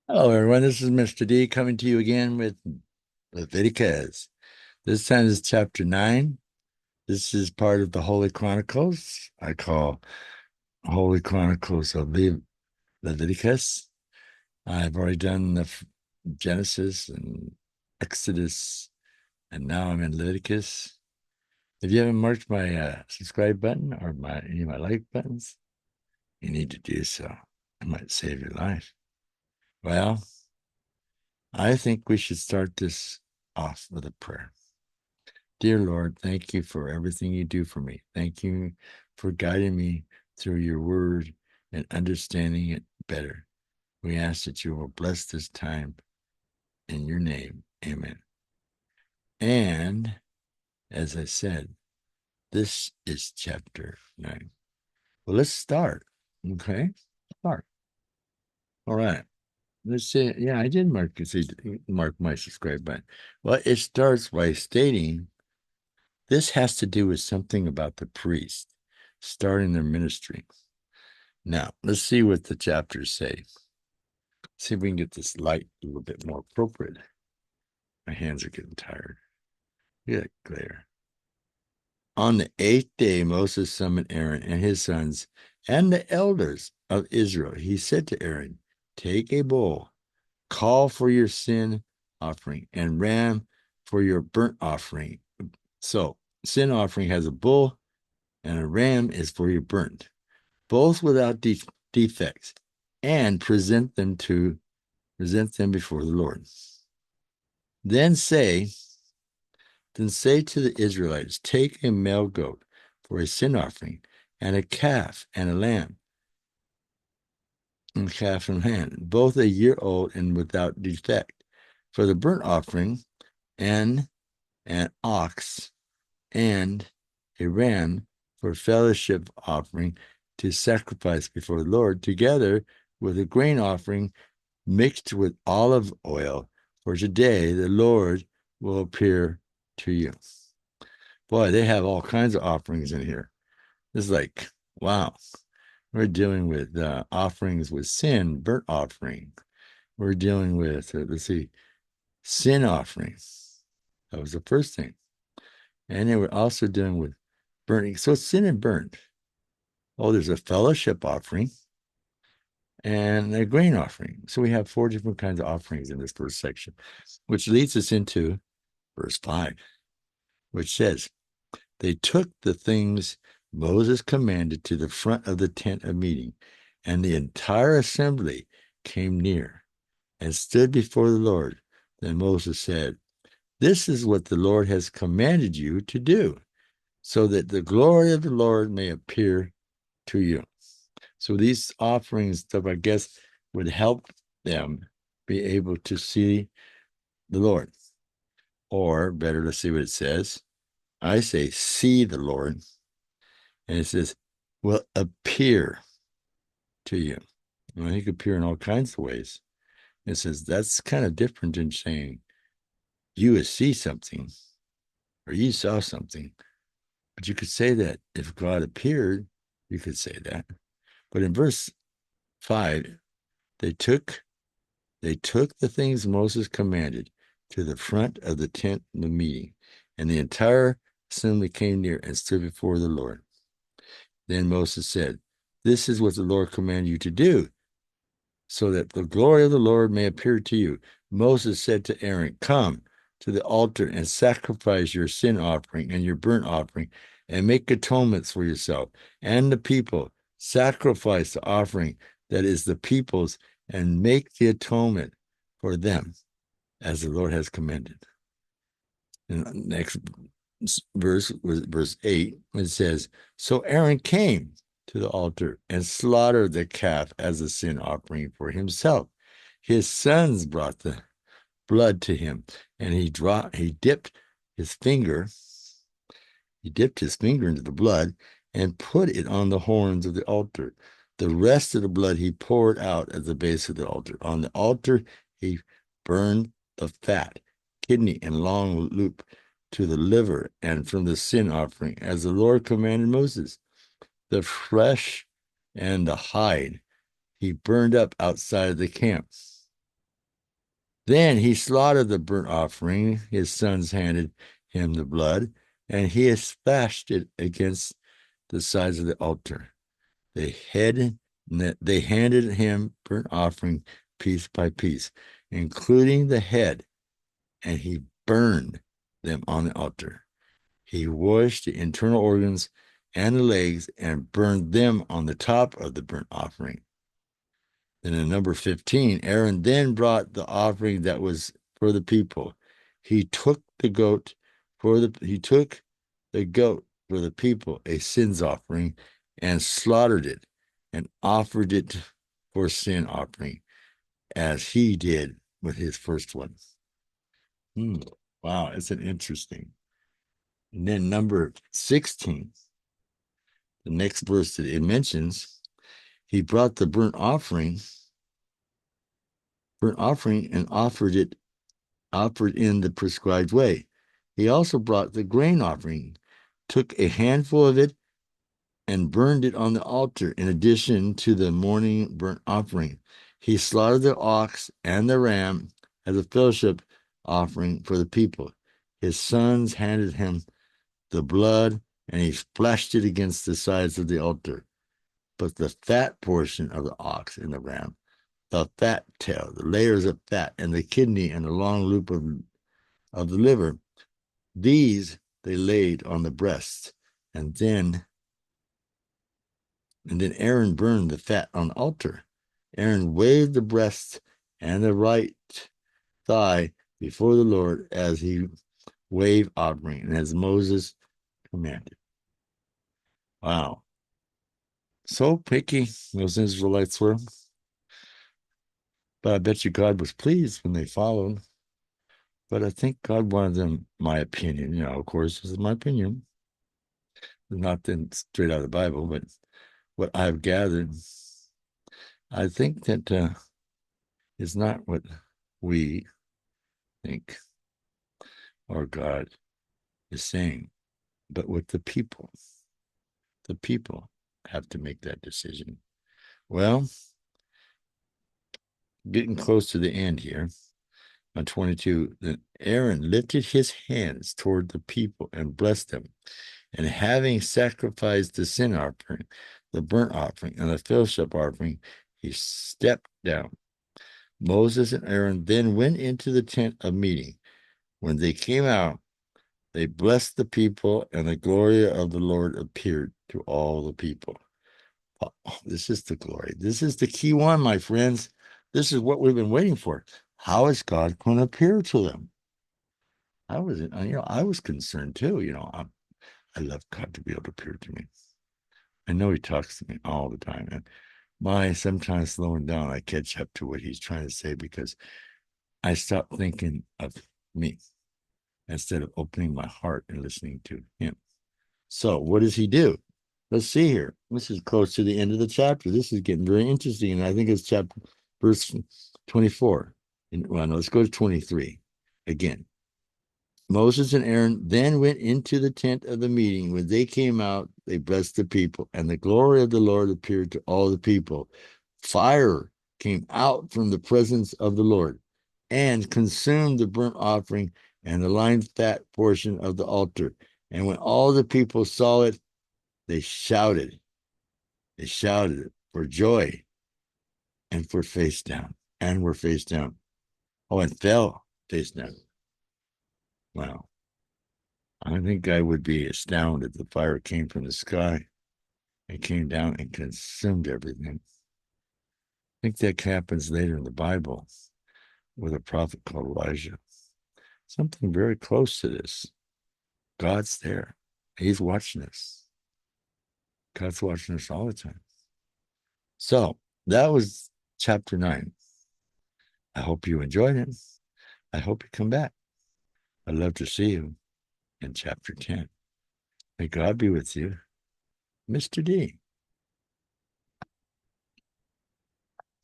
Hello, everyone. This is Mr. D coming to you again with Leviticus. This time is chapter 9. This is part of the Holy Chronicles. I call Holy Chronicles of Leviticus. I've already done the Genesis and Exodus, and now I'm in Leviticus. If you haven't marked my subscribe button or any of my like buttons, you need to do so. It might save your life. Well, I think we should start this off with a prayer. Dear Lord, thank you for everything you do for me. Thank you for guiding me through your word and understanding it better. We ask that you will bless this time in your name. Amen. And as I said, this is chapter 9. Well, let's start. Okay. Start. All right. Let's see. Yeah, I did mark my subscribe button. Well, it starts by stating this has to do with something about the priest starting their ministry. Now, let's see what the chapters say. See if we can get this light a little bit more appropriate. My hands are getting tired. Look at that glare. On the 8th day, Moses summoned Aaron and his sons and the elders of Israel. He said to Aaron, take a bull, call for your sin offering, and ram for your burnt offering. So, sin offering has a bull, and a ram is for your burnt, both without defects, and present them before the Lord. Then say to the Israelites, take a male goat for a sin offering, and a calf and a lamb, and calf and lamb, both a year old and without defect, for the burnt offering, and an ox and a ram for fellowship offering to sacrifice before the Lord, together with a grain offering mixed with olive oil. For today the Lord will appear to you. Boy, they have all kinds of offerings in here. It's like, wow, we're dealing with offerings with sin, burnt offering. We're dealing with, let's see, sin offerings. That was the first thing. And then we're also dealing with burning. So it's sin and burnt. Oh, there's a fellowship offering and a grain offering. So we have 4 different kinds of offerings in this first section, which leads us into verse 5, which says, they took the things Moses commanded to the front of the tent of meeting, and the entire assembly came near and stood before the Lord. Then Moses said, this is what the Lord has commanded you to do, so that the glory of the Lord may appear to you. So these offerings stuff, I guess, would help them be able to see the Lord. Or better, let's see what it says. I say, see the Lord. And it says, will appear to you. Well, he could appear in all kinds of ways. It says that's kind of different than saying you would see something or you saw something. But you could say that if God appeared, you could say that. But in verse 5, they took the things Moses commanded to the front of the tent of the meeting, and the entire assembly came near and stood before the Lord. Then Moses said, this is what the Lord commanded you to do, so that the glory of the Lord may appear to you. Moses said to Aaron, come to the altar and sacrifice your sin offering and your burnt offering, and make atonements for yourself and the people. Sacrifice the offering that is the people's, and make the atonement for them, as the Lord has commanded. And the next verse was verse 8. It says, so Aaron came to the altar and slaughtered the calf as a sin offering for himself. His sons brought the blood to him, and he dipped his finger into the blood and put it on the horns of the altar. The rest of the blood he poured out at the base of the altar. On the altar, he burned the fat, kidney, and long loop to the liver, and from the sin offering, as the Lord commanded Moses. The flesh and the hide he burned up outside of the camp. Then he slaughtered the burnt offering. His sons handed him the blood, and he splashed it against the sides of the altar. They handed him burnt offering piece by piece, including the head, and he burned them on the altar. He washed the internal organs and the legs and burned them on the top of the burnt offering. Then in number 15, Aaron then brought the offering that was for the people. He took the goat for the people, a sins offering, and slaughtered it and offered it for sin offering, as he did with his first one. Wow, it's an interesting. And then number 16, the next verse that it mentions, he brought the burnt offering and offered in the prescribed way. He also brought the grain offering, took a handful of it, and burned it on the altar in addition to the morning burnt offering. He slaughtered the ox and the ram as a fellowship offering for the people. His sons handed him the blood, and he splashed it against the sides of the altar. But the fat portion of the ox and the ram, the fat tail, the layers of fat, and the kidney and the long loop of the liver, these they laid on the breast, and then Aaron burned the fat on the altar. Aaron waved the breast and the right thigh before the Lord as he waved offering, and as Moses commanded. Wow. So picky those Israelites were. But I bet you God was pleased when they followed. But I think God wanted them, my opinion, of course, this is my opinion. Not then straight out of the Bible, but what I've gathered, I think that is not what we think or God is saying, but what the people have to make that decision. Well, getting close to the end here. On 22, then Aaron lifted his hands toward the people and blessed them. And having sacrificed the sin offering, the burnt offering, and the fellowship offering, he stepped down. Moses and Aaron then went into the tent of meeting. When they came out, they blessed the people, and the glory of the Lord appeared to all the people. Oh, this is the glory. This is the key one, my friends. This is what we've been waiting for. How is God going to appear to them? I was concerned too. I love God to be able to appear to me. I know He talks to me all the time, and sometimes slowing down, I catch up to what He's trying to say because I stop thinking of me instead of opening my heart and listening to Him. So, what does He do? Let's see here. This is close to the end of the chapter. This is getting very interesting, and I think it's verse 24. Well, no, let's go to 23 again. Moses and Aaron then went into the tent of the meeting. When they came out, they blessed the people, and the glory of the Lord appeared to all the people. Fire came out from the presence of the Lord and consumed the burnt offering and the lined fat portion of the altar. And when all the people saw it, they shouted. They shouted for joy and were face down. Oh, and fell face down. Wow. I think I would be astounded if the fire came from the sky and came down and consumed everything. I think that happens later in the Bible with a prophet called Elijah. Something very close to this. God's there. He's watching us. God's watching us all the time. So that was chapter 9. I hope you enjoyed it. I hope you come back. I'd love to see you in chapter 10. May God be with you, Mr. D.